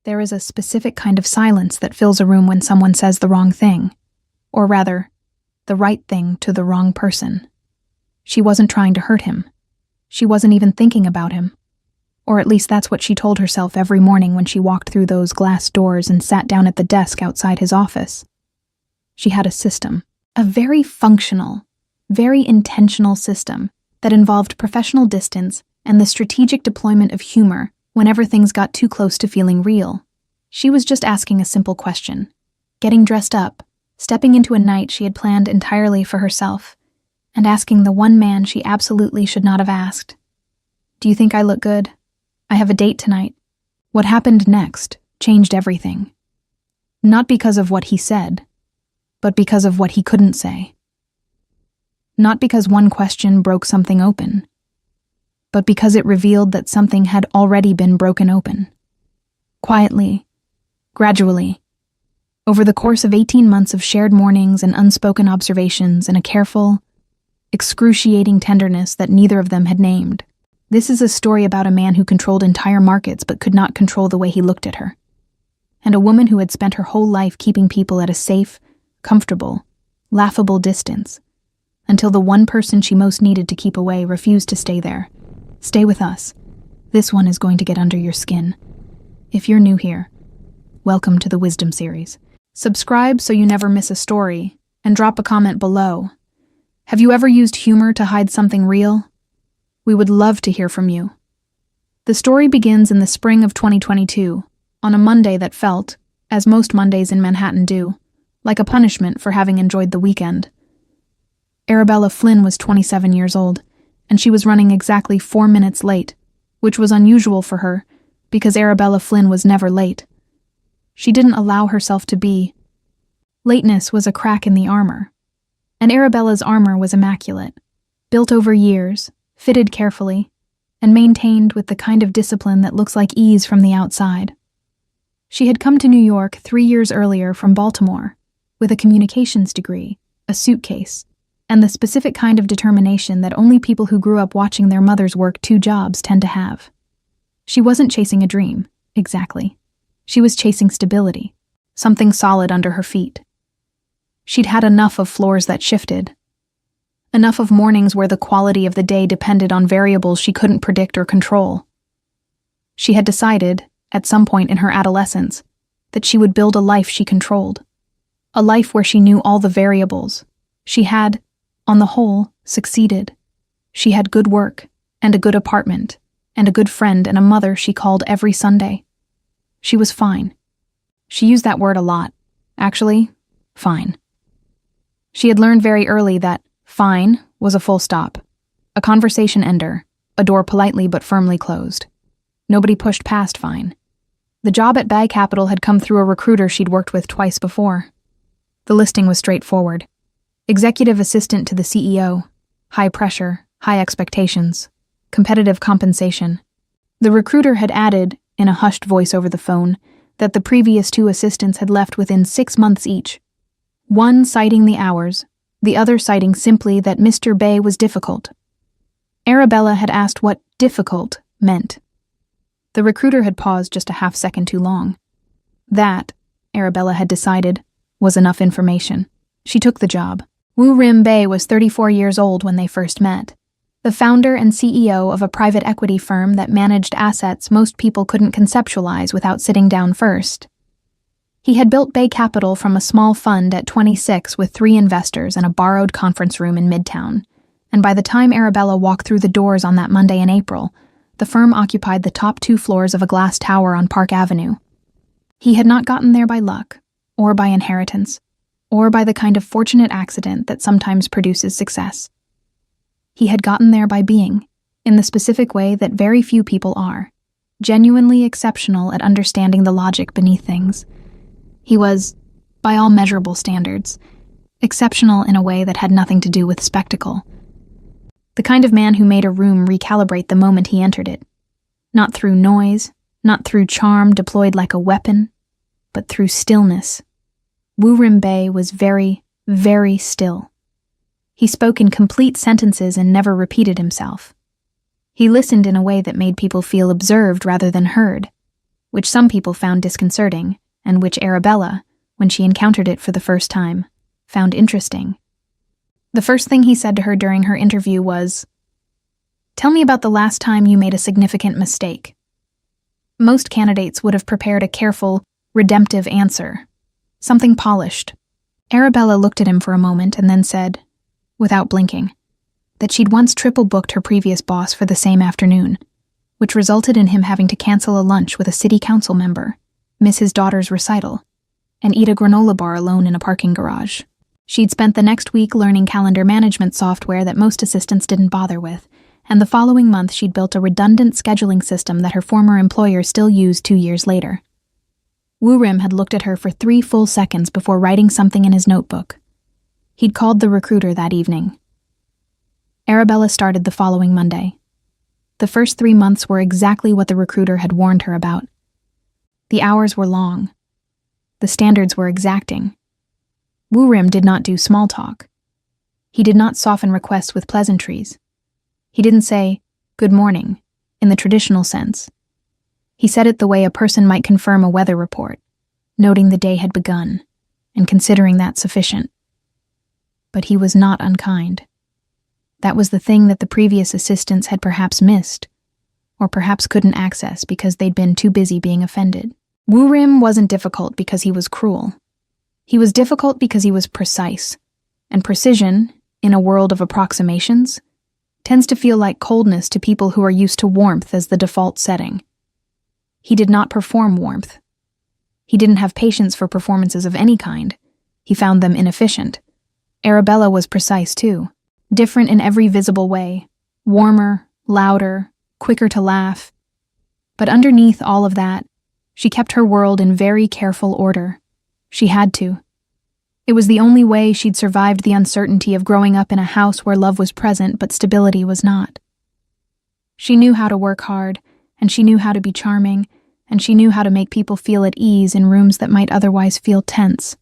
There is a specific kind of silence that fills a room when someone says the wrong thing, or rather, the right thing to the wrong person. She wasn't trying to hurt him. She wasn't even thinking about him. Or at least that's what she told herself every morning when she walked through those glass doors and sat down at the desk outside his office. She had a system, a very functional, very intentional system that involved professional distance and the strategic deployment of humor whenever things got too close to feeling real. She was just asking a simple question, getting dressed up, stepping into a night she had planned entirely for herself, and asking the one man she absolutely should not have asked. "Do you think I look good? I have a date tonight." What happened next changed everything. Not because of what he said, but because of what he couldn't say. Not because one question broke something open, but because it revealed that something had already been broken open. Quietly, gradually, over the course of 18 months of shared mornings and unspoken observations and a careful, excruciating tenderness that neither of them had named. This is a story about a man who controlled entire markets but could not control the way he looked at her, and a woman who had spent her whole life keeping people at a safe, comfortable, laughable distance, until the one person she most needed to keep away refused to stay there. Stay with us. This one is going to get under your skin. If you're new here, welcome to the Wisdom Series. Subscribe so you never miss a story, and drop a comment below. Have you ever used humor to hide something real? We would love to hear from you. The story begins in the spring of 2022, on a Monday that felt, as most Mondays in Manhattan do, like a punishment for having enjoyed the weekend. Arabella Flynn was 27 years old, and she was running exactly 4 minutes late, which was unusual for her because Arabella Flynn was never late. She didn't allow herself to be. Lateness was a crack in the armor, and Arabella's armor was immaculate, built over years, fitted carefully, and maintained with the kind of discipline that looks like ease from the outside. She had come to New York 3 years earlier from Baltimore, with a communications degree, a suitcase, and the specific kind of determination that only people who grew up watching their mothers work 2 jobs tend to have. She wasn't chasing a dream, exactly. She was chasing stability, something solid under her feet. She'd had enough of floors that shifted, enough of mornings where the quality of the day depended on variables she couldn't predict or control. She had decided, at some point in her adolescence, that she would build a life she controlled, a life where she knew all the variables. She had, on the whole, succeeded. She had good work, and a good apartment, and a good friend and a mother she called every Sunday. She was fine. She used that word a lot. Actually, fine. She had learned very early that fine was a full stop, a conversation ender, a door politely but firmly closed. Nobody pushed past fine. The job at Bay Capital had come through a recruiter she'd worked with twice before. The listing was straightforward. Executive assistant to the CEO, high pressure, high expectations, competitive compensation. The recruiter had added, in a hushed voice over the phone, that the previous 2 assistants had left within 6 months each. One citing the hours, the other citing simply that Mr. Bay was difficult. Arabella had asked what difficult meant. The recruiter had paused just a half second too long. That, Arabella had decided, was enough information. She took the job. Woo Rim Bay was 34 years old when they first met, the founder and CEO of a private equity firm that managed assets most people couldn't conceptualize without sitting down first. He had built Bay Capital from a small fund at 26 with 3 investors and a borrowed conference room in Midtown, and by the time Arabella walked through the doors on that Monday in April, the firm occupied the top 2 floors of a glass tower on Park Avenue. He had not gotten there by luck, or by inheritance, or by the kind of fortunate accident that sometimes produces success. He had gotten there by being, in the specific way that very few people are, genuinely exceptional at understanding the logic beneath things. He was, by all measurable standards, exceptional in a way that had nothing to do with spectacle. The kind of man who made a room recalibrate the moment he entered it, not through noise, not through charm deployed like a weapon, but through stillness. Woo Rim Bay was very, very still. He spoke in complete sentences and never repeated himself. He listened in a way that made people feel observed rather than heard. which some people found disconcerting, and which Arabella, when she encountered it for the first time, found interesting. The first thing he said to her during her interview was, "Tell me about the last time you made a significant mistake." Most candidates would have prepared a careful, redemptive answer, something polished. Arabella looked at him for a moment and then said, without blinking, that she'd once triple-booked her previous boss for the same afternoon, which resulted in him having to cancel a lunch with a city council member, miss his daughter's recital, and eat a granola bar alone in a parking garage. She'd spent the next week learning calendar management software that most assistants didn't bother with, and the following month she'd built a redundant scheduling system that her former employer still used 2 years later. Woo-Rim had looked at her for 3 full seconds before writing something in his notebook. He'd called the recruiter that evening. Arabella started the following Monday. The first 3 months were exactly what the recruiter had warned her about. The hours were long. The standards were exacting. Woo-Rim did not do small talk. He did not soften requests with pleasantries. He didn't say, "Good morning," in the traditional sense. He said it the way a person might confirm a weather report, noting the day had begun, and considering that sufficient. But he was not unkind. That was the thing that the previous assistants had perhaps missed, or perhaps couldn't access because they'd been too busy being offended. Woo-Rim wasn't difficult because he was cruel. He was difficult because he was precise, and precision, in a world of approximations, tends to feel like coldness to people who are used to warmth as the default setting. He did not perform warmth. He didn't have patience for performances of any kind. He found them inefficient. Arabella was precise too, different in every visible way, warmer, louder, quicker to laugh. But underneath all of that, she kept her world in very careful order. She had to. It was the only way she'd survived the uncertainty of growing up in a house where love was present but stability was not. She knew how to work hard, and she knew how to be charming, and she knew how to make people feel at ease in rooms that might otherwise feel tense.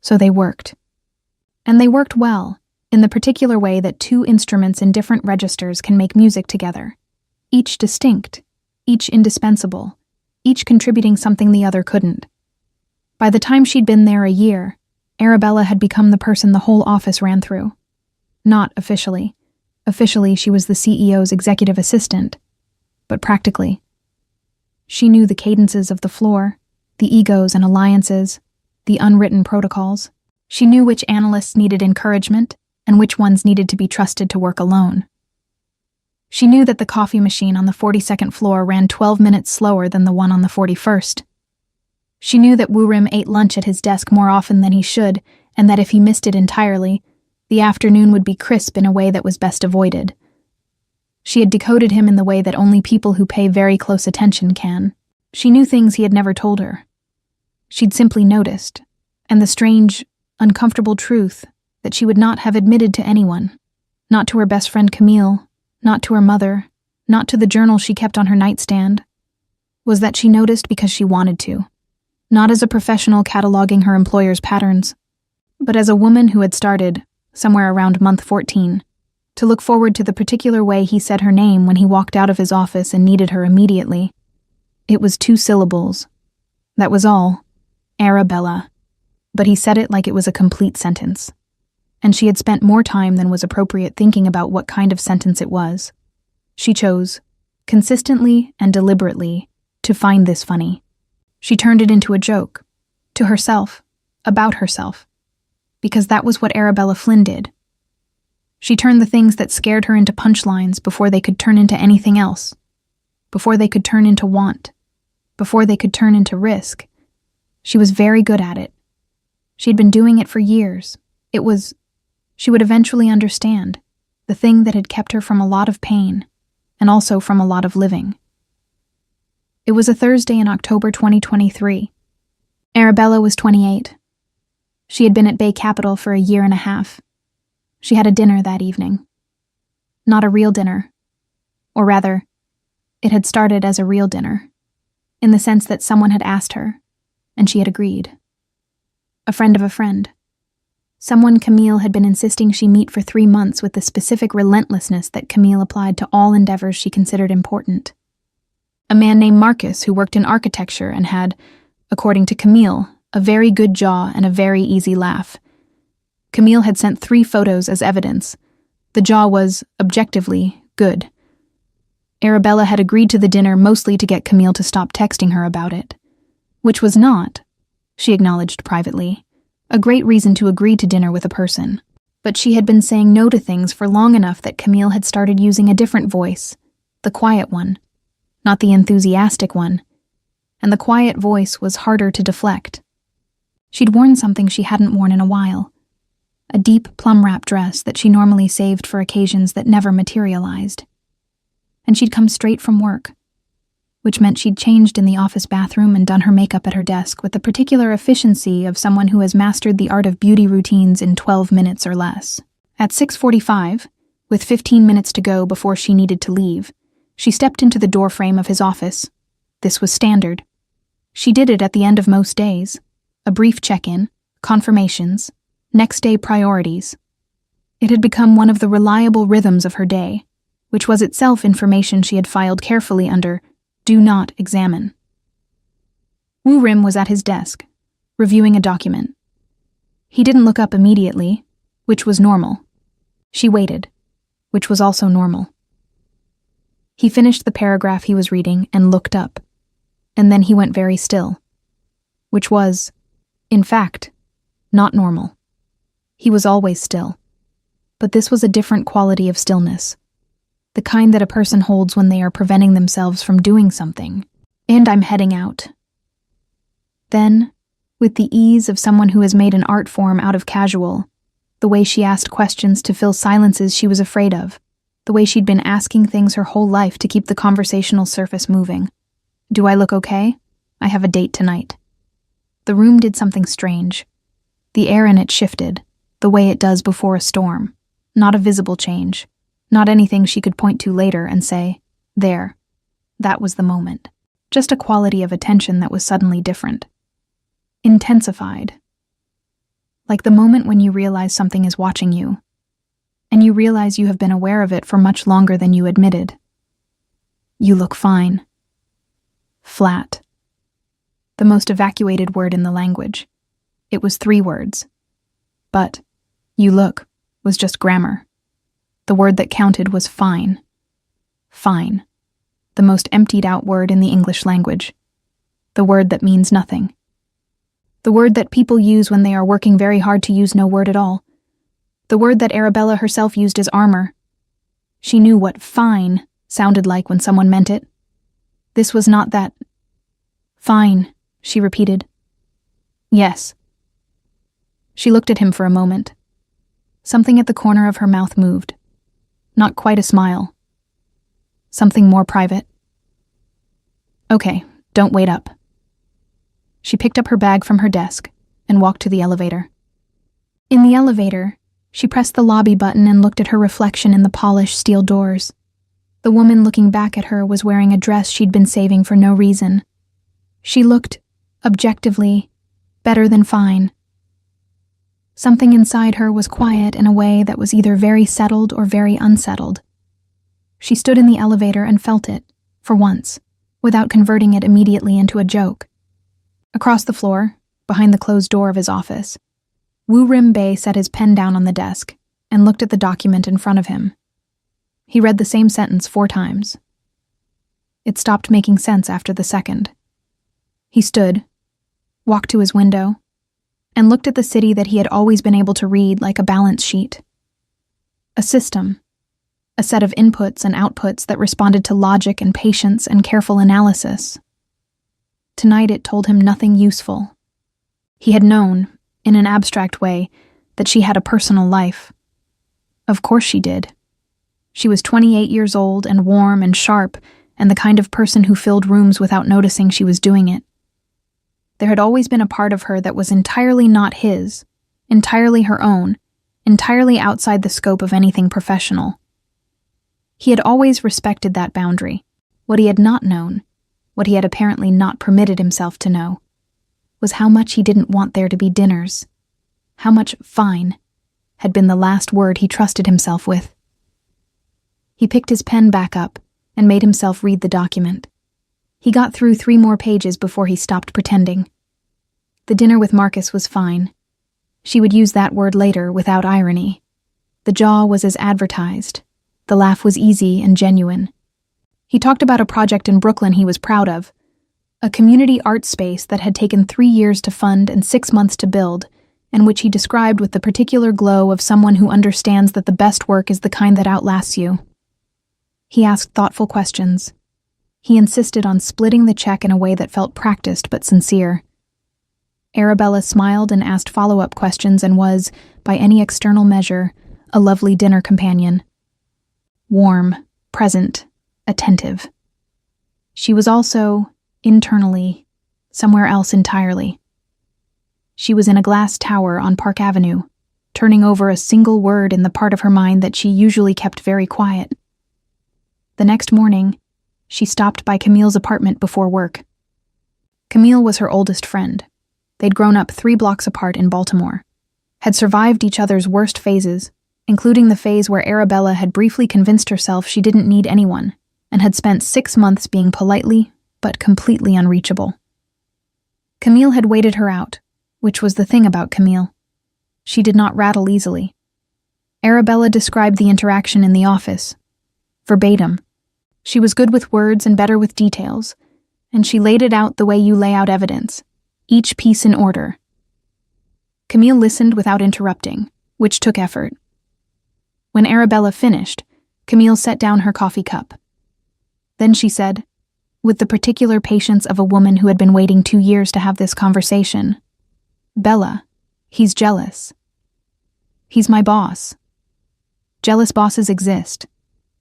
So they worked. And they worked well, in the particular way that 2 instruments in different registers can make music together, each distinct, each indispensable, each contributing something the other couldn't. By the time she'd been there a year, Arabella had become the person the whole office ran through. Not officially. Officially, she was the CEO's executive assistant. But practically. She knew the cadences of the floor, the egos and alliances, the unwritten protocols. She knew which analysts needed encouragement and which ones needed to be trusted to work alone. She knew that the coffee machine on the 42nd floor ran 12 minutes slower than the one on the 41st. She knew that Woo-Rim ate lunch at his desk more often than he should, and that if he missed it entirely, the afternoon would be crisp in a way that was best avoided. She had decoded him in the way that only people who pay very close attention can. She knew things he had never told her. She'd simply noticed, and the strange, uncomfortable truth that she would not have admitted to anyone, not to her best friend Camille, not to her mother, not to the journal she kept on her nightstand, was that she noticed because she wanted to, not as a professional cataloging her employer's patterns, but as a woman who had started, somewhere around month 14, to look forward to the particular way he said her name when he walked out of his office and needed her immediately. It was 2 syllables. That was all. Arabella. But he said it like it was a complete sentence. And she had spent more time than was appropriate thinking about what kind of sentence it was. She chose, consistently and deliberately, to find this funny. She turned it into a joke, to herself, about herself, because that was what Arabella Flynn did. She turned the things that scared her into punchlines before they could turn into anything else, before they could turn into want, before they could turn into risk. She was very good at it. She'd been doing it for years. She would eventually understand, the thing that had kept her from a lot of pain, and also from a lot of living. It was a Thursday in October 2023. Arabella was 28. She had been at Bay Capital for a year and a half. She had a dinner that evening. Not a real dinner. Or rather, it had started as a real dinner, in the sense that someone had asked her, and she had agreed. A friend of a friend. Someone Camille had been insisting she meet for 3 months with the specific relentlessness that Camille applied to all endeavors she considered important. A man named Marcus who worked in architecture and had, according to Camille, a very good jaw and a very easy laugh. Camille had sent 3 photos as evidence. The jaw was, objectively, good. Arabella had agreed to the dinner mostly to get Camille to stop texting her about it. Which was not, she acknowledged privately, a great reason to agree to dinner with a person. But she had been saying no to things for long enough that Camille had started using a different voice, the quiet one, not the enthusiastic one, and the quiet voice was harder to deflect. She'd worn something she hadn't worn in a while, a deep plum-wrap dress that she normally saved for occasions that never materialized. And she'd come straight from work, which meant she'd changed in the office bathroom and done her makeup at her desk with the particular efficiency of someone who has mastered the art of beauty routines in 12 minutes or less. At 6:45, with 15 minutes to go before she needed to leave, she stepped into the doorframe of his office. This was standard. She did it at the end of most days. A brief check-in, confirmations, next day priorities. It had become one of the reliable rhythms of her day, which was itself information she had filed carefully under Do Not Examine. Woo Rim was at his desk, reviewing a document. He didn't look up immediately, which was normal. She waited, which was also normal. He finished the paragraph he was reading and looked up, and then he went very still, which was, in fact, not normal. He was always still, but this was a different quality of stillness, the kind that a person holds when they are preventing themselves from doing something. And I'm heading out. Then, with the ease of someone who has made an art form out of casual, the way she asked questions to fill silences she was afraid of, the way she'd been asking things her whole life to keep the conversational surface moving. Do I look okay? I have a date tonight. The room did something strange. The air in it shifted, the way it does before a storm. Not a visible change. Not anything she could point to later and say, there, that was the moment. Just a quality of attention that was suddenly different. Intensified. Like the moment when you realize something is watching you, and you realize you have been aware of it for much longer than you admitted. You look fine. Flat. The most evacuated word in the language. It was 3 words. But, you look, was just grammar. The word that counted was fine. Fine. The most emptied-out word in the English language. The word that means nothing. The word that people use when they are working very hard to use no word at all. The word that Arabella herself used as armor. She knew what fine sounded like when someone meant it. This was not that. Fine, she repeated. Yes. She looked at him for a moment. Something at the corner of her mouth moved. Not quite a smile. Something more private. Okay, don't wait up. She picked up her bag from her desk and walked to the elevator. In the elevator, she pressed the lobby button and looked at her reflection in the polished steel doors. The woman looking back at her was wearing a dress she'd been saving for no reason. She looked, objectively, better than fine. Something inside her was quiet in a way that was either very settled or very unsettled. She stood in the elevator and felt it, for once, without converting it immediately into a joke. Across the floor, behind the closed door of his office, Woo Rim Bae set his pen down on the desk and looked at the document in front of him. He read the same sentence 4 times. It stopped making sense after the second. He stood, walked to his window, and looked at the city that he had always been able to read like a balance sheet. A system, a set of inputs and outputs that responded to logic and patience and careful analysis. Tonight it told him nothing useful. He had known, in an abstract way, that she had a personal life. Of course she did. She was 28 years old and warm and sharp and the kind of person who filled rooms without noticing she was doing it. There had always been a part of her that was entirely not his, entirely her own, entirely outside the scope of anything professional. He had always respected that boundary. What he had not known, what he had apparently not permitted himself to know, was how much he didn't want there to be dinners, how much fine had been the last word he trusted himself with. He picked his pen back up and made himself read the document. He got through 3 more pages before he stopped pretending. The dinner with Marcus was fine. She would use that word later without irony. The jaw was as advertised. The laugh was easy and genuine. He talked about a project in Brooklyn he was proud of, a community art space that had taken 3 years to fund and 6 months to build, and which he described with the particular glow of someone who understands that the best work is the kind that outlasts you. He asked thoughtful questions. He insisted on splitting the check in a way that felt practiced but sincere. Arabella smiled and asked follow-up questions and was, by any external measure, a lovely dinner companion. Warm, present, attentive. She was also, internally, somewhere else entirely. She was in a glass tower on Park Avenue, turning over a single word in the part of her mind that she usually kept very quiet. The next morning, she stopped by Camille's apartment before work. Camille was her oldest friend. They'd grown up 3 blocks apart in Baltimore, had survived each other's worst phases, including the phase where Arabella had briefly convinced herself she didn't need anyone, and had spent 6 months being politely but completely unreachable. Camille had waited her out, which was the thing about Camille. She did not rattle easily. Arabella described the interaction in the office, verbatim. She was good with words and better with details, and she laid it out the way you lay out evidence, each piece in order. Camille listened without interrupting, which took effort. When Arabella finished, Camille set down her coffee cup. Then she said, with the particular patience of a woman who had been waiting 2 years to have this conversation, "Bella, he's jealous. He's my boss. Jealous bosses exist.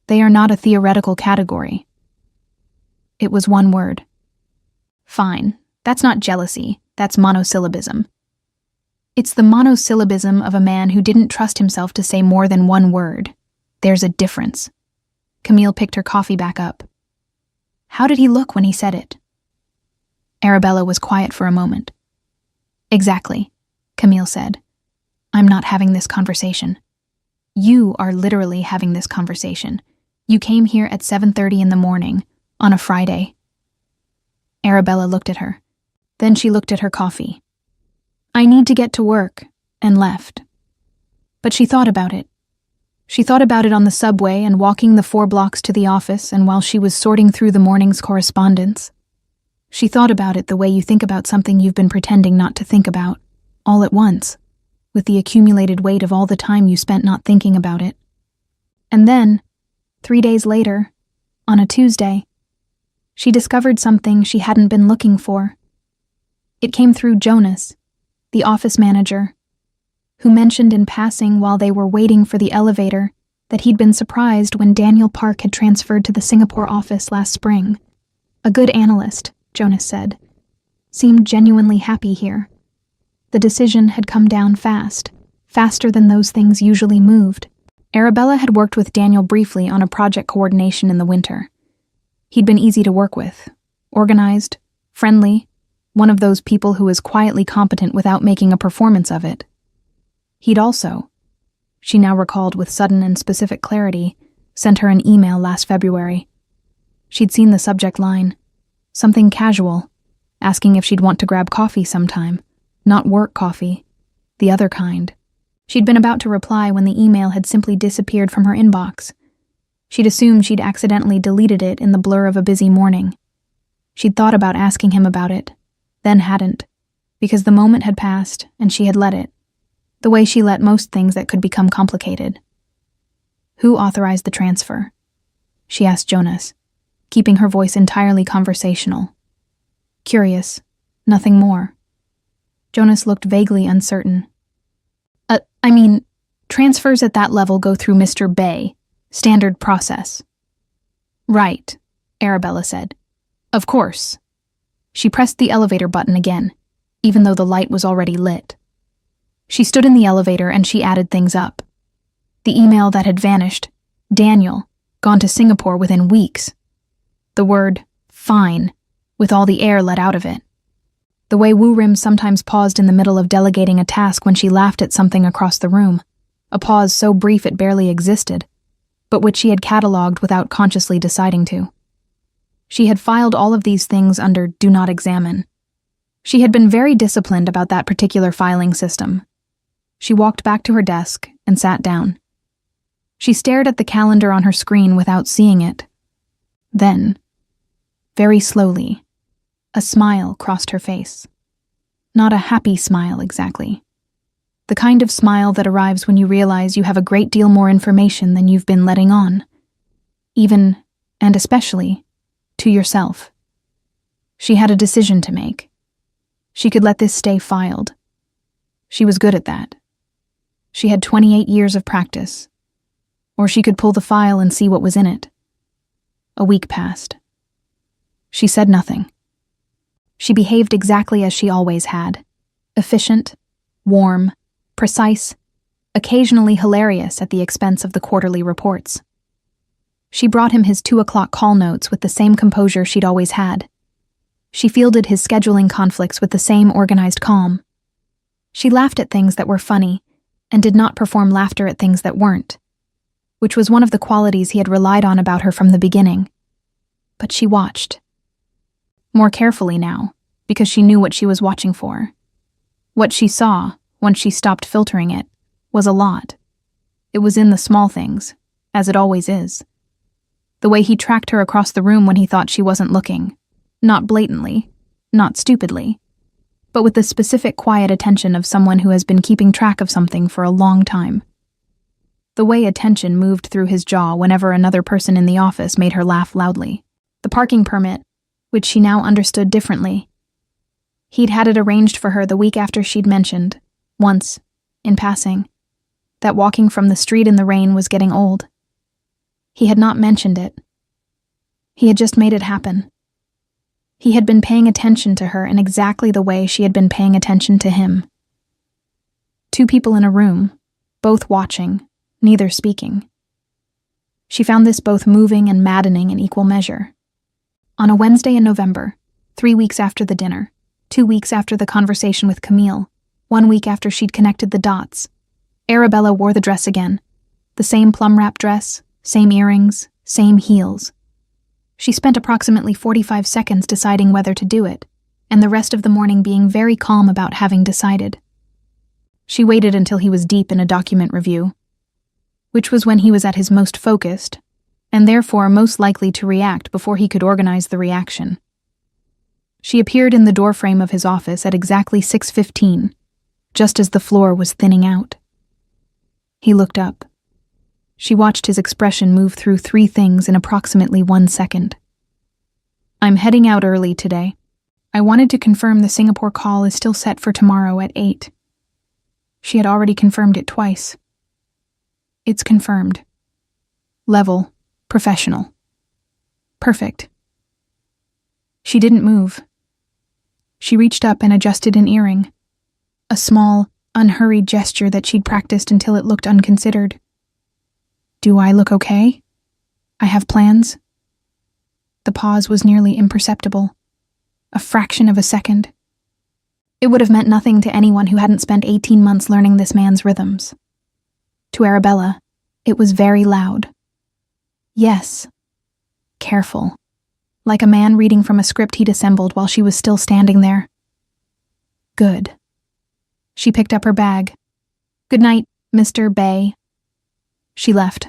They are not a theoretical category." It was one word. Fine, that's not jealousy, that's monosyllabism. It's the monosyllabism of a man who didn't trust himself to say more than one word. There's a difference. Camille picked her coffee back up. How did he look when he said it? Arabella was quiet for a moment. Exactly, Camille said. I'm not having this conversation. You are literally having this conversation. You came here at 7:30 in the morning, on a Friday. Arabella looked at her. Then she looked at her coffee. I need to get to work, and left. But she thought about it. She thought about it on the subway and walking the 4 blocks to the office and while she was sorting through the morning's correspondence. She thought about it the way you think about something you've been pretending not to think about, all at once, with the accumulated weight of all the time you spent not thinking about it. And then, 3 days later, on a Tuesday, she discovered something she hadn't been looking for. It came through Jonas, the office manager, who mentioned in passing while they were waiting for the elevator that he'd been surprised when Daniel Park had transferred to the Singapore office last spring. A good analyst, Jonas said, seemed genuinely happy here. The decision had come down fast, faster than those things usually moved. Arabella had worked with Daniel briefly on a project coordination in the winter. He'd been easy to work with, organized, friendly, one of those people who is quietly competent without making a performance of it. He'd also, she now recalled with sudden and specific clarity, sent her an email last February. She'd seen the subject line, something casual, asking if she'd want to grab coffee sometime, not work coffee, the other kind. She'd been about to reply when the email had simply disappeared from her inbox. She'd assumed she'd accidentally deleted it in the blur of a busy morning. She'd thought about asking him about it, then hadn't, because the moment had passed and she had let it, the way she let most things that could become complicated. Who authorized the transfer? She asked Jonas, keeping her voice entirely conversational. Curious, nothing more. Jonas looked vaguely uncertain. Transfers at that level go through Mr. Bay, standard process. Right, Arabella said. Of course. She pressed the elevator button again, even though the light was already lit. She stood in the elevator and she added things up. The email that had vanished, Daniel, gone to Singapore within weeks. The word, fine, with all the air let out of it. The way Wu Rim sometimes paused in the middle of delegating a task when she laughed at something across the room, a pause so brief it barely existed, but which she had catalogued without consciously deciding to. She had filed all of these things under Do Not Examine. She had been very disciplined about that particular filing system. She walked back to her desk and sat down. She stared at the calendar on her screen without seeing it. Then, very slowly, a smile crossed her face. Not a happy smile exactly. The kind of smile that arrives when you realize you have a great deal more information than you've been letting on. Even, and especially, to yourself. She had a decision to make. She could let this stay filed. She was good at that. She had 28 years of practice. Or she could pull the file and see what was in it. A week passed. She said nothing. She behaved exactly as she always had. Efficient, warm, precise, occasionally hilarious at the expense of the quarterly reports. She brought him his 2:00 call notes with the same composure she'd always had. She fielded his scheduling conflicts with the same organized calm. She laughed at things that were funny and did not perform laughter at things that weren't, which was one of the qualities he had relied on about her from the beginning. But she watched. More carefully now, because she knew what she was watching for. What she saw, once she stopped filtering it, was a lot. It was in the small things, as it always is. The way he tracked her across the room when he thought she wasn't looking. Not blatantly, not stupidly, but with the specific quiet attention of someone who has been keeping track of something for a long time. The way attention moved through his jaw whenever another person in the office made her laugh loudly. The parking permit, which she now understood differently. He'd had it arranged for her the week after she'd mentioned, once, in passing, that walking from the street in the rain was getting old. He had not mentioned it. He had just made it happen. He had been paying attention to her in exactly the way she had been paying attention to him. Two people in a room, both watching, neither speaking. She found this both moving and maddening in equal measure. On a Wednesday in November, 3 weeks after the dinner, 2 weeks after the conversation with Camille, 1 week after she'd connected the dots, Arabella wore the dress again. The same plum-wrap dress, same earrings, same heels. She spent approximately 45 seconds deciding whether to do it, and the rest of the morning being very calm about having decided. She waited until he was deep in a document review, which was when he was at his most focused, and therefore most likely to react before he could organize the reaction. She appeared in the doorframe of his office at exactly 6:15, just as the floor was thinning out. He looked up. She watched his expression move through 3 things in approximately 1 second. "I'm heading out early today. I wanted to confirm the Singapore call is still set for tomorrow at 8. She had already confirmed it twice. "It's confirmed. Level, professional. Perfect." She didn't move. She reached up and adjusted an earring. A small, unhurried gesture that she'd practiced until it looked unconsidered. "Do I look okay? I have plans?" The pause was nearly imperceptible. A fraction of a second. It would have meant nothing to anyone who hadn't spent 18 months learning this man's rhythms. To Arabella, it was very loud. Yes. Careful. Like a man reading from a script he'd assembled while she was still standing there. Good. She picked up her bag. "Good night, Mr. Bay." She left.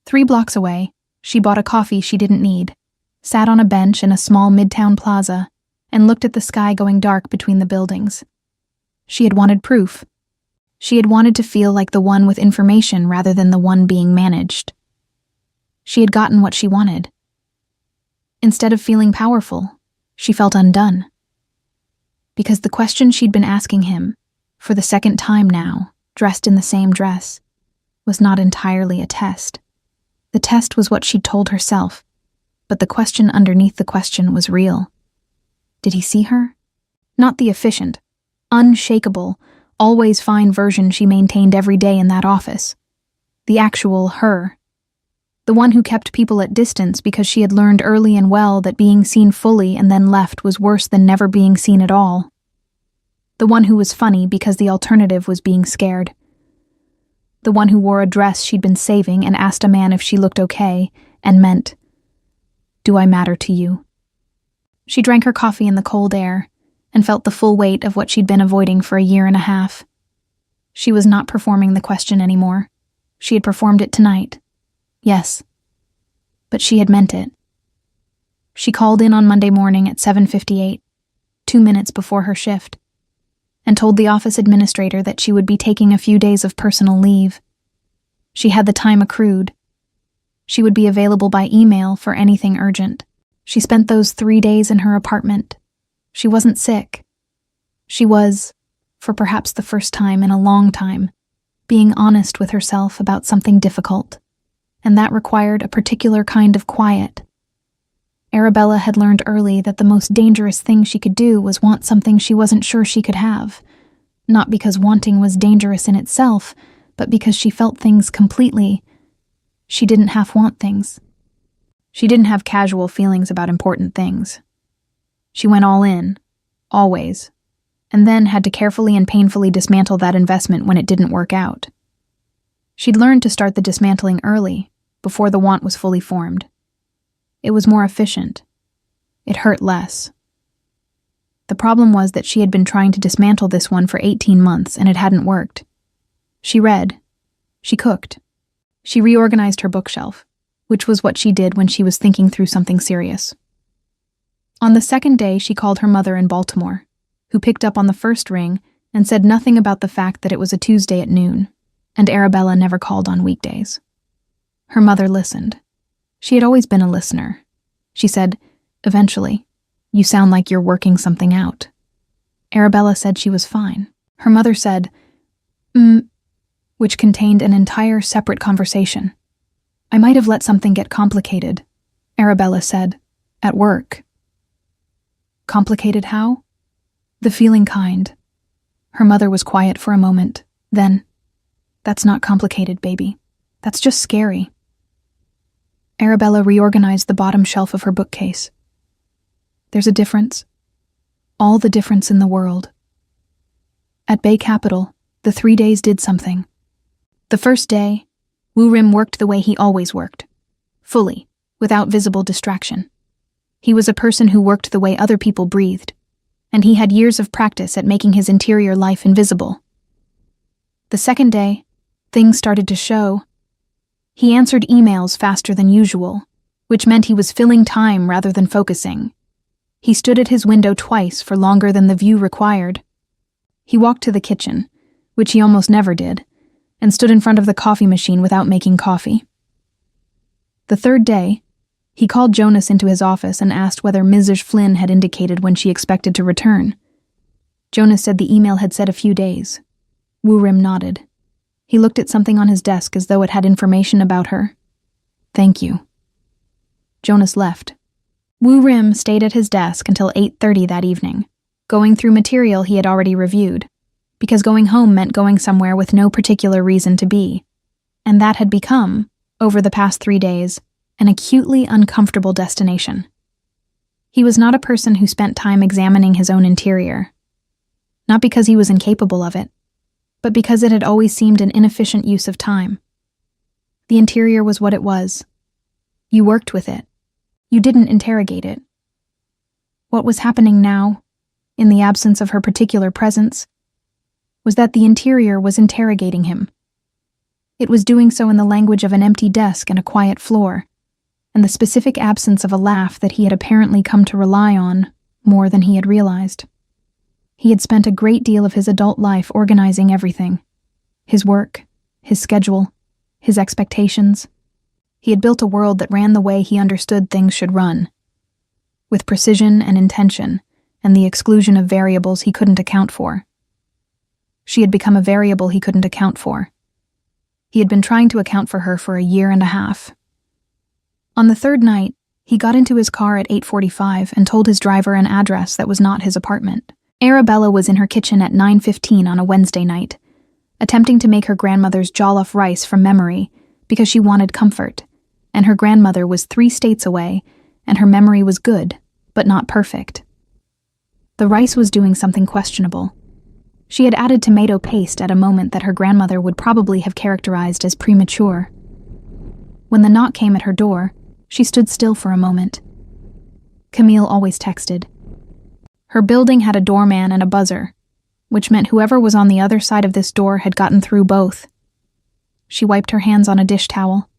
3 blocks away, she bought a coffee she didn't need, sat on a bench in a small midtown plaza, and looked at the sky going dark between the buildings. She had wanted proof. She had wanted to feel like the one with information rather than the one being managed. She had gotten what she wanted. Instead of feeling powerful, she felt undone. Because the question she'd been asking him, for the second time now, dressed in the same dress, was not entirely a test. The test was what she'd told herself, but the question underneath the question was real. Did he see her? Not the efficient, unshakable, always fine version she maintained every day in that office. The actual her. The one who kept people at distance because she had learned early and well that being seen fully and then left was worse than never being seen at all. The one who was funny because the alternative was being scared. The one who wore a dress she'd been saving and asked a man if she looked okay, and meant, Do I matter to you? She drank her coffee in the cold air and felt the full weight of what she'd been avoiding for a year and a half. She was not performing the question anymore. She had performed it tonight. Yes. But she had meant it. She called in on Monday morning at 7:58, 2 minutes before her shift, and told the office administrator that she would be taking a few days of personal leave. She had the time accrued. She would be available by email for anything urgent. She spent those 3 days in her apartment. She wasn't sick. She was, for perhaps the first time in a long time, being honest with herself about something difficult, and that required a particular kind of quiet. Arabella had learned early that the most dangerous thing she could do was want something she wasn't sure she could have, not because wanting was dangerous in itself, but because she felt things completely. She didn't half want things. She didn't have casual feelings about important things. She went all in, always, and then had to carefully and painfully dismantle that investment when it didn't work out. She'd learned to start the dismantling early, before the want was fully formed. It was more efficient. It hurt less. The problem was that she had been trying to dismantle this one for 18 months and it hadn't worked. She read. She cooked. She reorganized her bookshelf, which was what she did when she was thinking through something serious. On the second day, she called her mother in Baltimore, who picked up on the first ring and said nothing about the fact that it was a Tuesday at noon, and Arabella never called on weekdays. Her mother listened. She had always been a listener. She said, eventually, "You sound like you're working something out." Arabella said she was fine. Her mother said, which contained an entire separate conversation. "I might have let something get complicated," Arabella said, "at work." Complicated how? The feeling kind. Her mother was quiet for a moment. Then, "That's not complicated, baby. That's just scary." Arabella reorganized the bottom shelf of her bookcase. There's a difference. All the difference in the world. At Bay Capital, the 3 days did something. The first day, Woo Rim worked the way he always worked. Fully, without visible distraction. He was a person who worked the way other people breathed, and he had years of practice at making his interior life invisible. The second day, things started to show. He answered emails faster than usual, which meant he was filling time rather than focusing. He stood at his window twice for longer than the view required. He walked to the kitchen, which he almost never did, and stood in front of the coffee machine without making coffee. The third day, he called Jonas into his office and asked whether Mrs. Flynn had indicated when she expected to return. Jonas said the email had said a few days. Woo Rim nodded. He looked at something on his desk as though it had information about her. "Thank you." Jonas left. Woo Rim stayed at his desk until 8:30 that evening, going through material he had already reviewed, because going home meant going somewhere with no particular reason to be, and that had become, over the past 3 days, an acutely uncomfortable destination. He was not a person who spent time examining his own interior, not because he was incapable of it, but because it had always seemed an inefficient use of time. The interior was what it was. You worked with it. You didn't interrogate it. What was happening now, in the absence of her particular presence, was that the interior was interrogating him. It was doing so in the language of an empty desk and a quiet floor, and the specific absence of a laugh that he had apparently come to rely on more than he had realized. He had spent a great deal of his adult life organizing everything. His work, his schedule, his expectations. He had built a world that ran the way he understood things should run, with precision and intention, and the exclusion of variables he couldn't account for. She had become a variable he couldn't account for. He had been trying to account for her for a year and a half. On the third night, he got into his car at 8:45 and told his driver an address that was not his apartment. Arabella was in her kitchen at 9:15 on a Wednesday night, attempting to make her grandmother's jollof rice from memory because she wanted comfort, and her grandmother was 3 states away, and her memory was good, but not perfect. The rice was doing something questionable. She had added tomato paste at a moment that her grandmother would probably have characterized as premature. When the knock came at her door, she stood still for a moment, Camille always texted. Her building had a doorman and a buzzer, which meant whoever was on the other side of this door had gotten through both. She wiped her hands on a dish towel.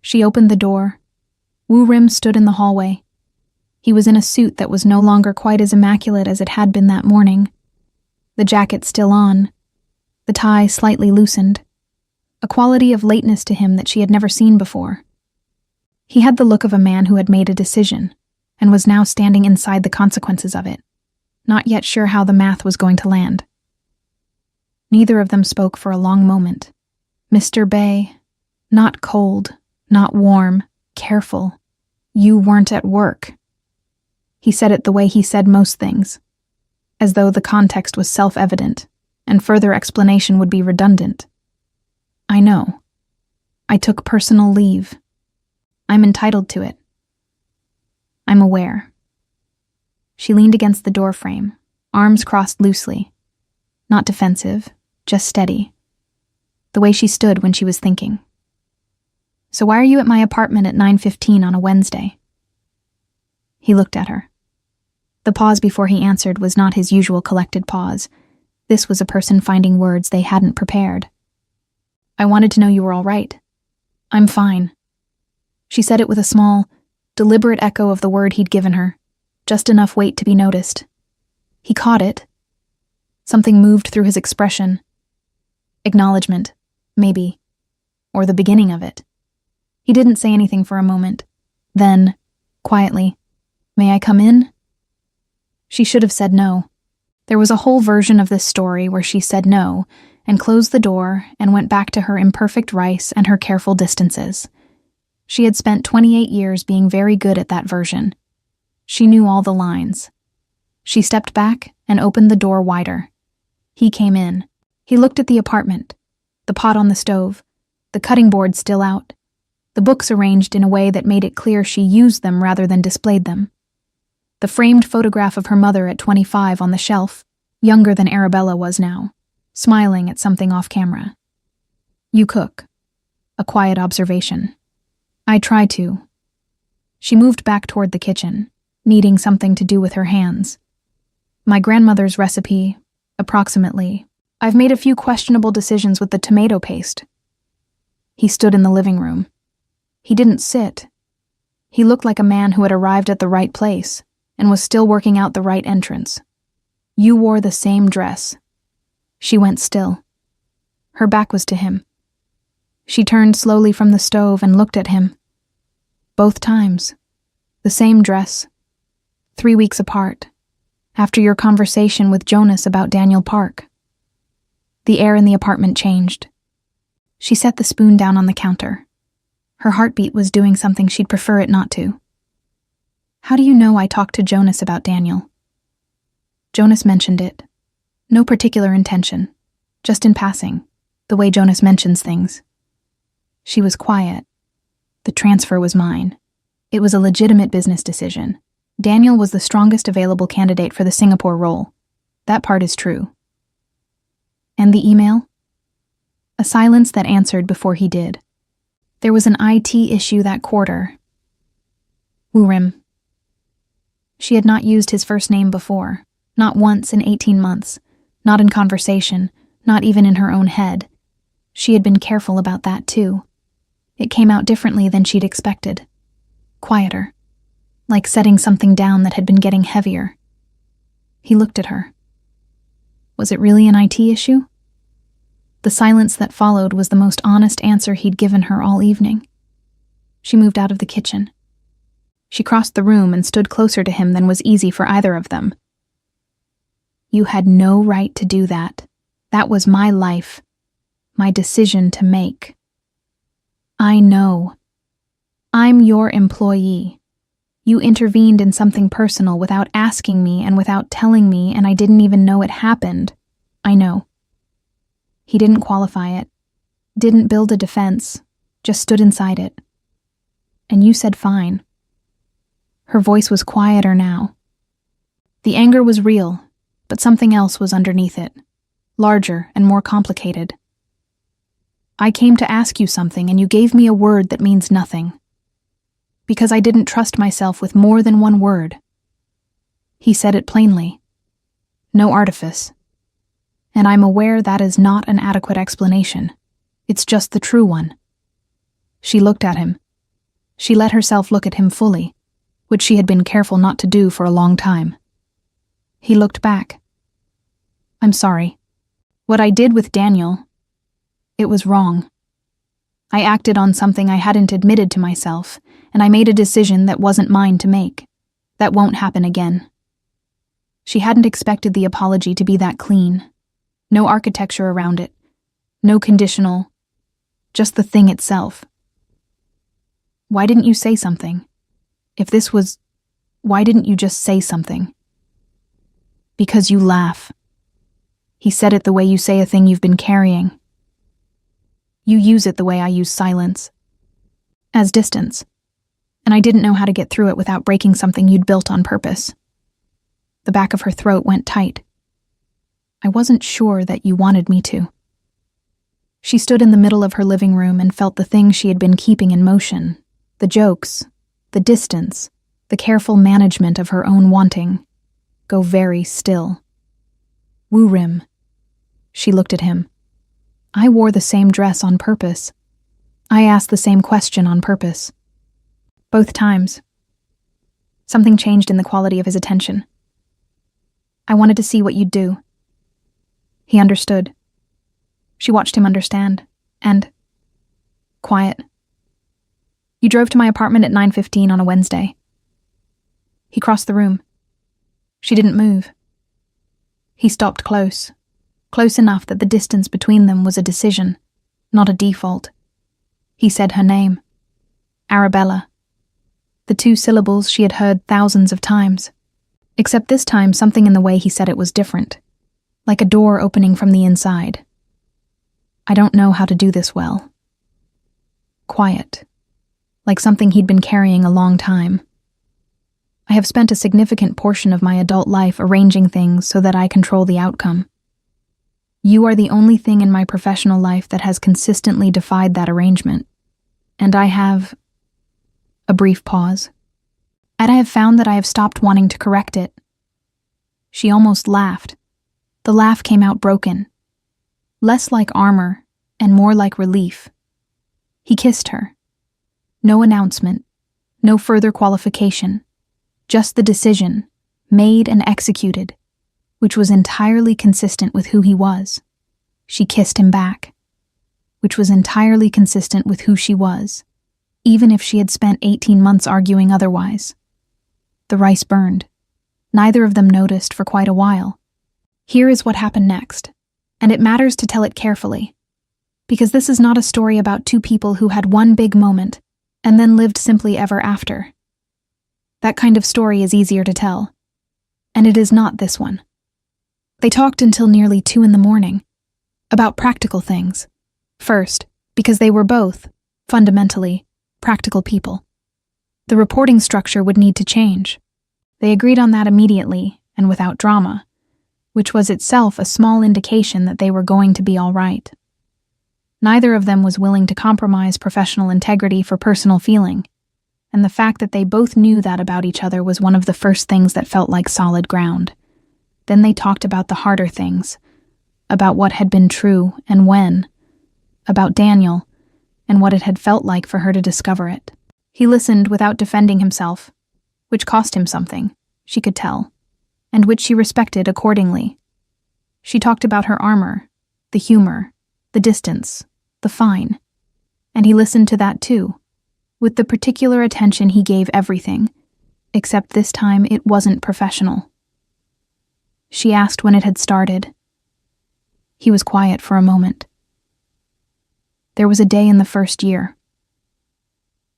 She opened the door. Woo Rim stood in the hallway. He was in a suit that was no longer quite as immaculate as it had been that morning. The jacket still on, the tie slightly loosened, a quality of lateness to him that she had never seen before. He had the look of a man who had made a decision and was now standing inside the consequences of it, not yet sure how the math was going to land. Neither of them spoke for a long moment. Mr. Bay, not cold, not warm, careful. You weren't at work. He said it the way he said most things, as though the context was self-evident, and further explanation would be redundant. I know. I took personal leave. I'm entitled to it. I'm aware. She leaned against the doorframe, arms crossed loosely. Not defensive, just steady. The way she stood when she was thinking. So why are you at my apartment at 9:15 on a Wednesday? He looked at her. The pause before he answered was not his usual collected pause. This was a person finding words they hadn't prepared. I wanted to know you were all right. I'm fine. She said it with a small, deliberate echo of the word he'd given her, just enough weight to be noticed. He caught it. Something moved through his expression. Acknowledgement, maybe, or the beginning of it. He didn't say anything for a moment. Then, quietly, "May I come in?" She should have said no. There was a whole version of this story where she said no, and closed the door and went back to her imperfect rice and her careful distances. She had spent 28 years being very good at that version. She knew all the lines. She stepped back and opened the door wider. He came in. He looked at the apartment, the pot on the stove, the cutting board still out, the books arranged in a way that made it clear she used them rather than displayed them. The framed photograph of her mother at 25 on the shelf, younger than Arabella was now, smiling at something off camera. You cook. A quiet observation. I try to. She moved back toward the kitchen, needing something to do with her hands. My grandmother's recipe, approximately. I've made a few questionable decisions with the tomato paste. He stood in the living room. He didn't sit. He looked like a man who had arrived at the right place and was still working out the right entrance. You wore the same dress. She went still. Her back was to him. She turned slowly from the stove and looked at him. Both times. The same dress. 3 weeks apart. After your conversation with Jonas about Daniel Park. The air in the apartment changed. She set the spoon down on the counter. Her heartbeat was doing something she'd prefer it not to. How do you know I talked to Jonas about Daniel? Jonas mentioned it. No particular intention. Just in passing. The way Jonas mentions things. She was quiet. The transfer was mine. It was a legitimate business decision. Daniel was the strongest available candidate for the Singapore role. That part is true. And the email? A silence that answered before he did. There was an IT issue that quarter. Woorim. She had not used his first name before, not once in 18 months, not in conversation, not even in her own head. She had been careful about that too. It came out differently than she'd expected. Quieter, like setting something down that had been getting heavier. He looked at her. Was it really an IT issue? The silence that followed was the most honest answer he'd given her all evening. She moved out of the kitchen. She crossed the room and stood closer to him than was easy for either of them. You had no right to do that. That was my life. My decision to make. I know. I'm your employee. You intervened in something personal without asking me and without telling me, and I didn't even know it happened. I know. He didn't qualify it. Didn't build a defense. Just stood inside it. And you said fine. Her voice was quieter now. The anger was real, but something else was underneath it. Larger and more complicated. I came to ask you something and you gave me a word that means nothing. Because I didn't trust myself with more than one word. He said it plainly. No artifice. And I'm aware that is not an adequate explanation. It's just the true one. She looked at him. She let herself look at him fully, which she had been careful not to do for a long time. He looked back. I'm sorry. What I did with Daniel, it was wrong. I acted on something I hadn't admitted to myself, and I made a decision that wasn't mine to make. That won't happen again. She hadn't expected the apology to be that clean. No architecture around it. No conditional. Just the thing itself. Why didn't you say something? Why didn't you just say something? Because you laugh. He said it the way you say a thing you've been carrying. You use it the way I use silence. As distance. And I didn't know how to get through it without breaking something you'd built on purpose. The back of her throat went tight. I wasn't sure that you wanted me to. She stood in the middle of her living room and felt the things she had been keeping in motion. The jokes, the distance, the careful management of her own wanting. Go very still. Woo-rim. She looked at him. I wore the same dress on purpose. I asked the same question on purpose. Both times. Something changed in the quality of his attention. I wanted to see what you'd do. He understood. She watched him understand. And quiet. You drove to my apartment at 9:15 on a Wednesday. He crossed the room. She didn't move. He stopped close enough that the distance between them was a decision, not a default. He said her name. Arabella. The two syllables she had heard thousands of times. Except this time something in the way he said it was different. Like a door opening from the inside. I don't know how to do this well. Quiet. Like something he'd been carrying a long time. I have spent a significant portion of my adult life arranging things so that I control the outcome. You are the only thing in my professional life that has consistently defied that arrangement. And I have... A brief pause. And I have found that I have stopped wanting to correct it. She almost laughed. The laugh came out broken. Less like armor, and more like relief. He kissed her. No announcement. No further qualification. Just the decision, made and executed, which was entirely consistent with who he was. She kissed him back, which was entirely consistent with who she was, even if she had spent 18 months arguing otherwise. The rice burned. Neither of them noticed for quite a while. Here is what happened next, and it matters to tell it carefully, because this is not a story about two people who had one big moment and then lived simply ever after. That kind of story is easier to tell, and it is not this one. They talked until nearly 2 a.m, about practical things. First, because they were both, fundamentally, practical people. The reporting structure would need to change. They agreed on that immediately and without drama, which was itself a small indication that they were going to be all right. Neither of them was willing to compromise professional integrity for personal feeling, and the fact that they both knew that about each other was one of the first things that felt like solid ground. Then they talked about the harder things, about what had been true and when, about Daniel, and what it had felt like for her to discover it. He listened without defending himself, which cost him something, she could tell, and which she respected accordingly. She talked about her armor, the humor, the distance, the fine, and he listened to that too, with the particular attention he gave everything, except this time it wasn't professional. She asked when it had started. He was quiet for a moment. There was a day in the first year.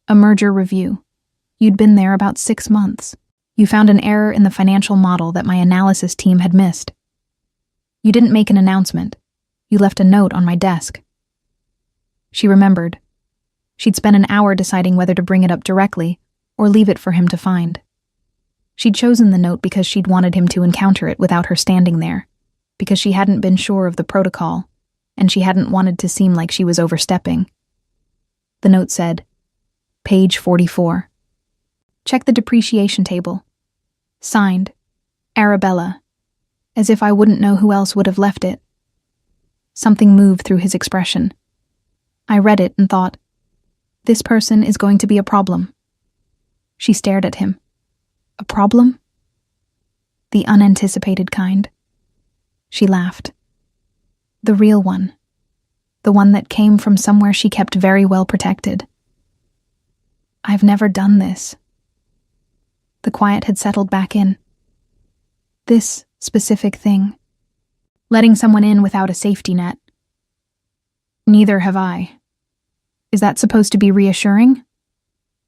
A merger review. You'd been there about 6 months. You found an error in the financial model that my analysis team had missed. You didn't make an announcement. You left a note on my desk. She remembered. She'd spent an hour deciding whether to bring it up directly or leave it for him to find. She'd chosen the note because she'd wanted him to encounter it without her standing there, because she hadn't been sure of the protocol, and she hadn't wanted to seem like she was overstepping. The note said, Page 44. Check the depreciation table. Signed, Arabella, as if I wouldn't know who else would have left it. Something moved through his expression. I read it and thought, this person is going to be a problem. She stared at him. A problem? The unanticipated kind. She laughed. The real one. The one that came from somewhere she kept very well protected. I've never done this. The quiet had settled back in. This specific thing. Letting someone in without a safety net. Neither have I. Is that supposed to be reassuring?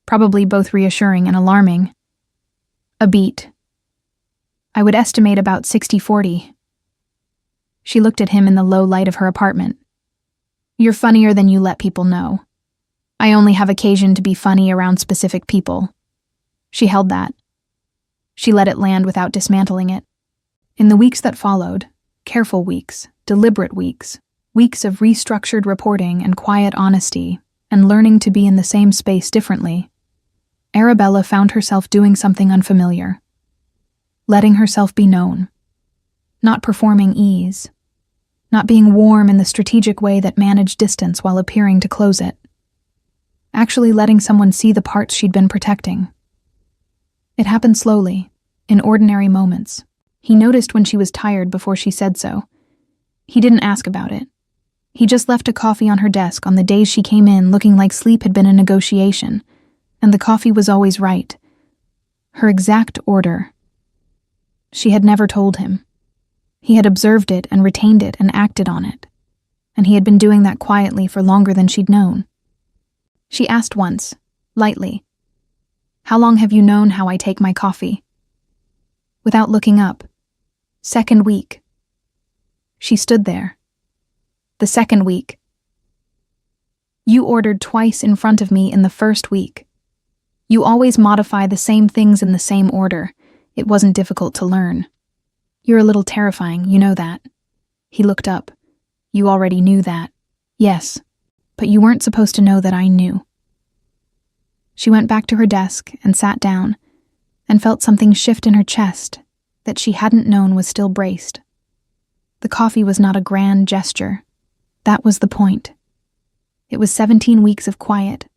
Probably both reassuring and alarming. A beat. I would estimate about 60-40. She looked at him in the low light of her apartment. You're funnier than you let people know. I only have occasion to be funny around specific people. She held that. She let it land without dismantling it. In the weeks that followed, careful weeks, deliberate weeks, weeks of restructured reporting and quiet honesty, and learning to be in the same space differently, Arabella found herself doing something unfamiliar. Letting herself be known. Not performing ease. Not being warm in the strategic way that managed distance while appearing to close it. Actually letting someone see the parts she'd been protecting. It happened slowly, in ordinary moments. He noticed when she was tired before she said so. He didn't ask about it. He just left a coffee on her desk on the days she came in looking like sleep had been a negotiation, and the coffee was always right. Her exact order. She had never told him. He had observed it and retained it and acted on it, and he had been doing that quietly for longer than she'd known. She asked once, lightly, "How long have you known how I take my coffee?" Without looking up. Second week. She stood there. The second week. You ordered twice in front of me in the first week. You always modify the same things in the same order. It wasn't difficult to learn. You're a little terrifying, you know that. He looked up. You already knew that. Yes, but you weren't supposed to know that I knew. She went back to her desk and sat down, and felt something shift in her chest that she hadn't known was still braced. The coffee was not a grand gesture. That was the point. It was 17 weeks of quiet,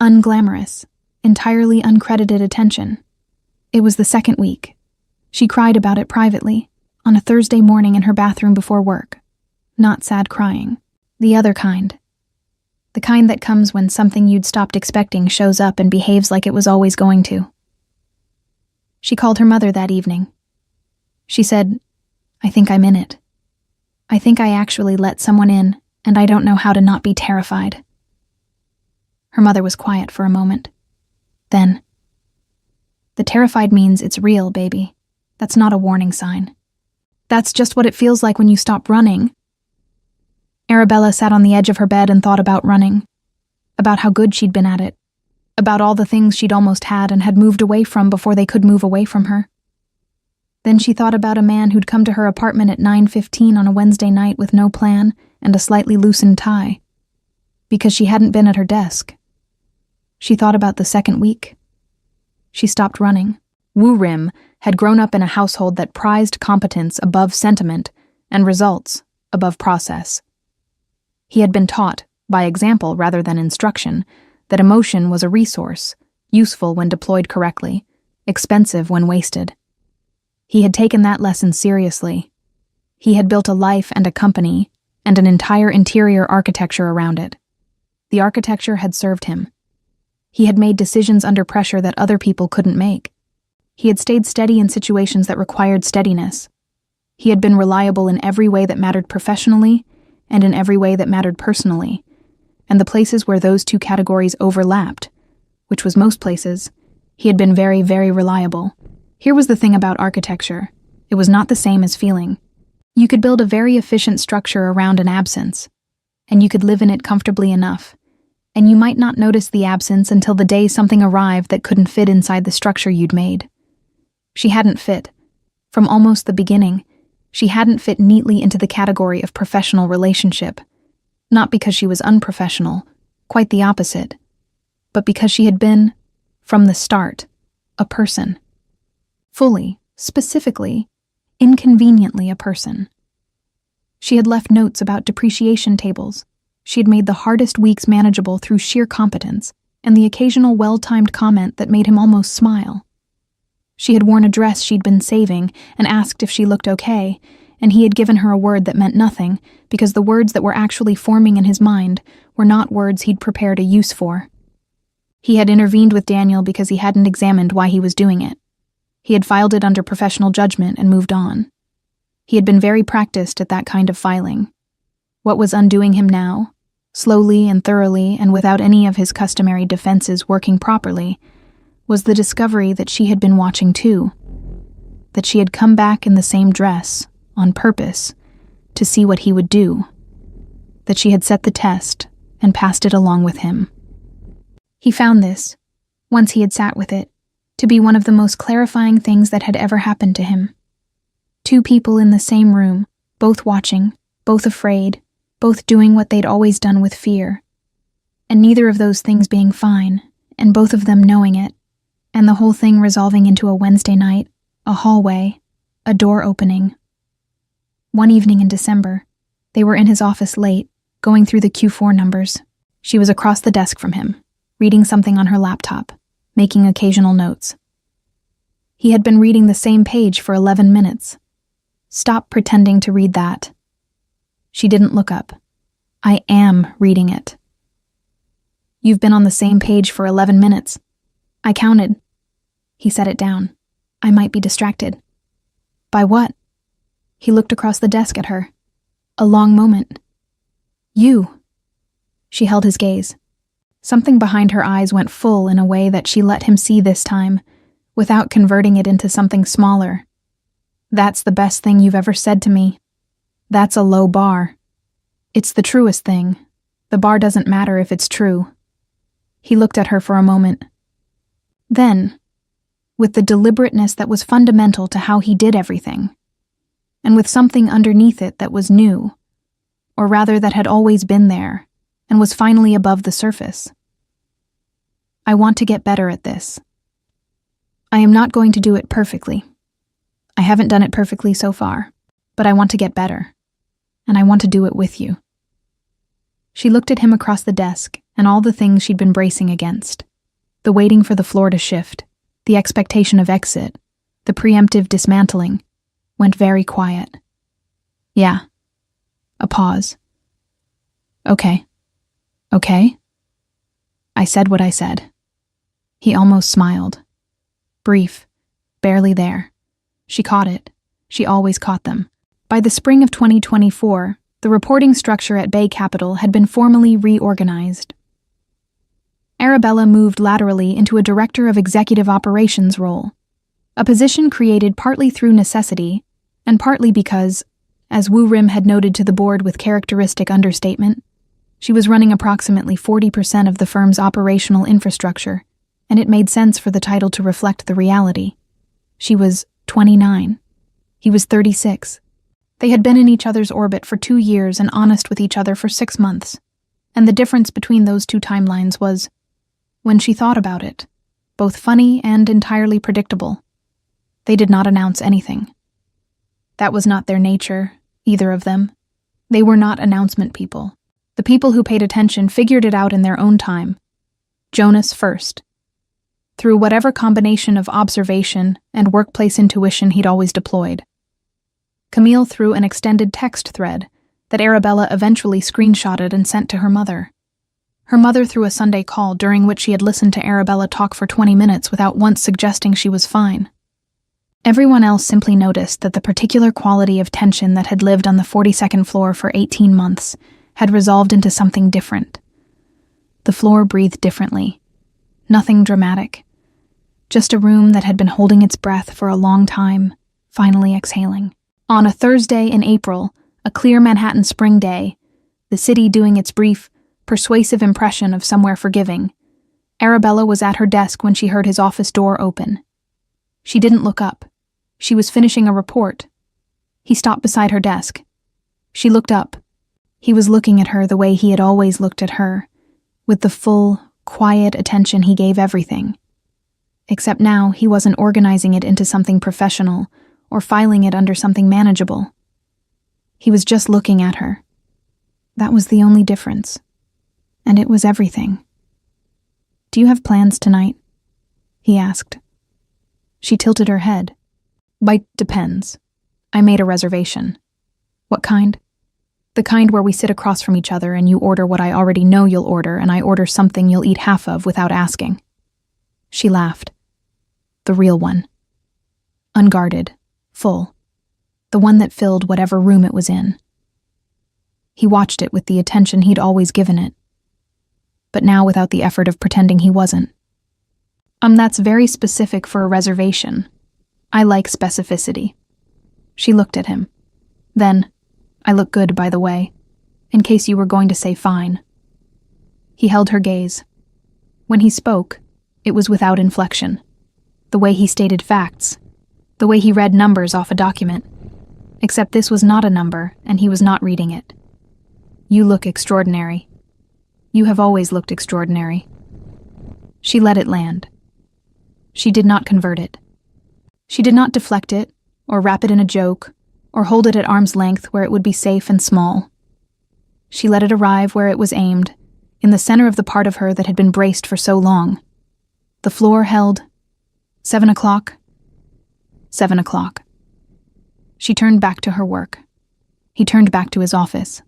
unglamorous, entirely uncredited attention. It was the second week. She cried about it privately, on a Thursday morning in her bathroom before work. Not sad crying. The other kind. The kind that comes when something you'd stopped expecting shows up and behaves like it was always going to. She called her mother that evening. She said, "I think I'm in it. I think I actually let someone in, and I don't know how to not be terrified." Her mother was quiet for a moment. Then, "The terrified means it's real, baby. That's not a warning sign. That's just what it feels like when you stop running." Arabella sat on the edge of her bed and thought about running. About how good she'd been at it. About all the things she'd almost had and had moved away from before they could move away from her. Then she thought about a man who'd come to her apartment at 9:15 on a Wednesday night with no plan and a slightly loosened tie. Because she hadn't been at her desk. She thought about the second week. She stopped running. Woo Rim had grown up in a household that prized competence above sentiment and results above process. He had been taught, by example rather than instruction, that emotion was a resource, useful when deployed correctly, expensive when wasted. He had taken that lesson seriously. He had built a life and a company, and an entire interior architecture around it. The architecture had served him. He had made decisions under pressure that other people couldn't make. He had stayed steady in situations that required steadiness. He had been reliable in every way that mattered professionally and in every way that mattered personally, and the places where those two categories overlapped, which was most places, he had been very, very reliable. Here was the thing about architecture. It was not the same as feeling. You could build a very efficient structure around an absence, and you could live in it comfortably enough, and you might not notice the absence until the day something arrived that couldn't fit inside the structure you'd made. She hadn't fit. From almost the beginning, she hadn't fit neatly into the category of professional relationship. Not because she was unprofessional, quite the opposite, but because she had been, from the start, a person. Fully, specifically, inconveniently a person. She had left notes about depreciation tables. She had made the hardest weeks manageable through sheer competence, and the occasional well-timed comment that made him almost smile. She had worn a dress she'd been saving and asked if she looked okay, and he had given her a word that meant nothing because the words that were actually forming in his mind were not words he'd prepared a use for. He had intervened with Daniel because he hadn't examined why he was doing it. He had filed it under professional judgment and moved on. He had been very practiced at that kind of filing. What was undoing him now, slowly and thoroughly and without any of his customary defenses working properly, was the discovery that she had been watching too. That she had come back in the same dress, on purpose, to see what he would do. That she had set the test and passed it along with him. He found this, once he had sat with it, to be one of the most clarifying things that had ever happened to him. Two people in the same room, both watching, both afraid, both doing what they'd always done with fear. And neither of those things being fine, and both of them knowing it, and the whole thing resolving into a Wednesday night, a hallway, a door opening. One evening in December, they were in his office late, going through the Q4 numbers. She was across the desk from him, reading something on her laptop, making occasional notes. He had been reading the same page for 11 minutes. Stop pretending to read that. She didn't look up. I am reading it. You've been on the same page for 11 minutes. I counted. He set it down. I might be distracted. By what? He looked across the desk at her. A long moment. You. She held his gaze. Something behind her eyes went full in a way that she let him see this time, without converting it into something smaller. That's the best thing you've ever said to me. That's a low bar. It's the truest thing. The bar doesn't matter if it's true. He looked at her for a moment. Then, with the deliberateness that was fundamental to how he did everything, and with something underneath it that was new, or rather that had always been there, and was finally above the surface. I want to get better at this. I am not going to do it perfectly. I haven't done it perfectly so far, but I want to get better, and I want to do it with you. She looked at him across the desk and all the things she'd been bracing against. The waiting for the floor to shift, the expectation of exit, the preemptive dismantling, went very quiet. Yeah. A pause. Okay. Okay? I said what I said. He almost smiled. Brief, barely there. She caught it. She always caught them. By the spring of 2024, the reporting structure at Bay Capital had been formally reorganized. Arabella moved laterally into a Director of Executive Operations role, a position created partly through necessity and partly because, as Wu Rim had noted to the board with characteristic understatement, she was running approximately 40% of the firm's operational infrastructure, and it made sense for the title to reflect the reality. She was 29. He was 36. They had been in each other's orbit for 2 years and honest with each other for 6 months, and the difference between those two timelines was, when she thought about it, both funny and entirely predictable. They did not announce anything. That was not their nature, either of them. They were not announcement people. The people who paid attention figured it out in their own time. Jonas first. Through whatever combination of observation and workplace intuition he'd always deployed. Camille through an extended text thread that Arabella eventually screenshotted and sent to her mother. Her mother through a Sunday call during which she had listened to Arabella talk for 20 minutes without once suggesting she was fine. Everyone else simply noticed that the particular quality of tension that had lived on the 42nd floor for 18 months had resolved into something different. The floor breathed differently. Nothing dramatic. Just a room that had been holding its breath for a long time, finally exhaling. On a Thursday in April, a clear Manhattan spring day, the city doing its brief, persuasive impression of somewhere forgiving, Arabella was at her desk when she heard his office door open. She didn't look up. She was finishing a report. He stopped beside her desk. She looked up. He was looking at her the way he had always looked at her, with the full, quiet attention he gave everything. Except now he wasn't organizing it into something professional or filing it under something manageable. He was just looking at her. That was the only difference. And it was everything. "Do you have plans tonight?" he asked. She tilted her head. Depends. I made a reservation." "What kind?" "The kind where we sit across from each other and you order what I already know you'll order and I order something you'll eat half of without asking." She laughed. The real one. Unguarded. Full. The one that filled whatever room it was in. He watched it with the attention he'd always given it. But now without the effort of pretending he wasn't. That's very specific for a reservation. I like specificity." She looked at him. Then, "I look good, by the way, in case you were going to say fine." He held her gaze. When he spoke, it was without inflection. The way he stated facts. The way he read numbers off a document. Except this was not a number, and he was not reading it. "You look extraordinary. You have always looked extraordinary." She let it land. She did not convert it. She did not deflect it, or wrap it in a joke, or hold it at arm's length where it would be safe and small. She let it arrive where it was aimed, in the center of the part of her that had been braced for so long. The floor held 7 o'clock. 7 o'clock. She turned back to her work. He turned back to his office.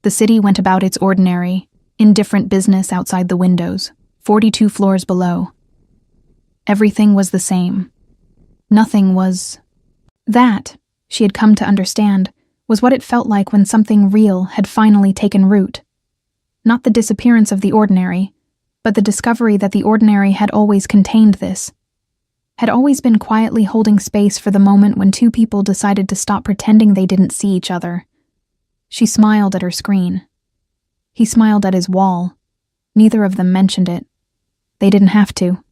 The city went about its ordinary, indifferent business outside the windows, 42 floors below. Everything was the same. Nothing was... That, she had come to understand, was what it felt like when something real had finally taken root. Not the disappearance of the ordinary, but the discovery that the ordinary had always contained this. Had always been quietly holding space for the moment when two people decided to stop pretending they didn't see each other. She smiled at her screen. He smiled at his wall. Neither of them mentioned it. They didn't have to.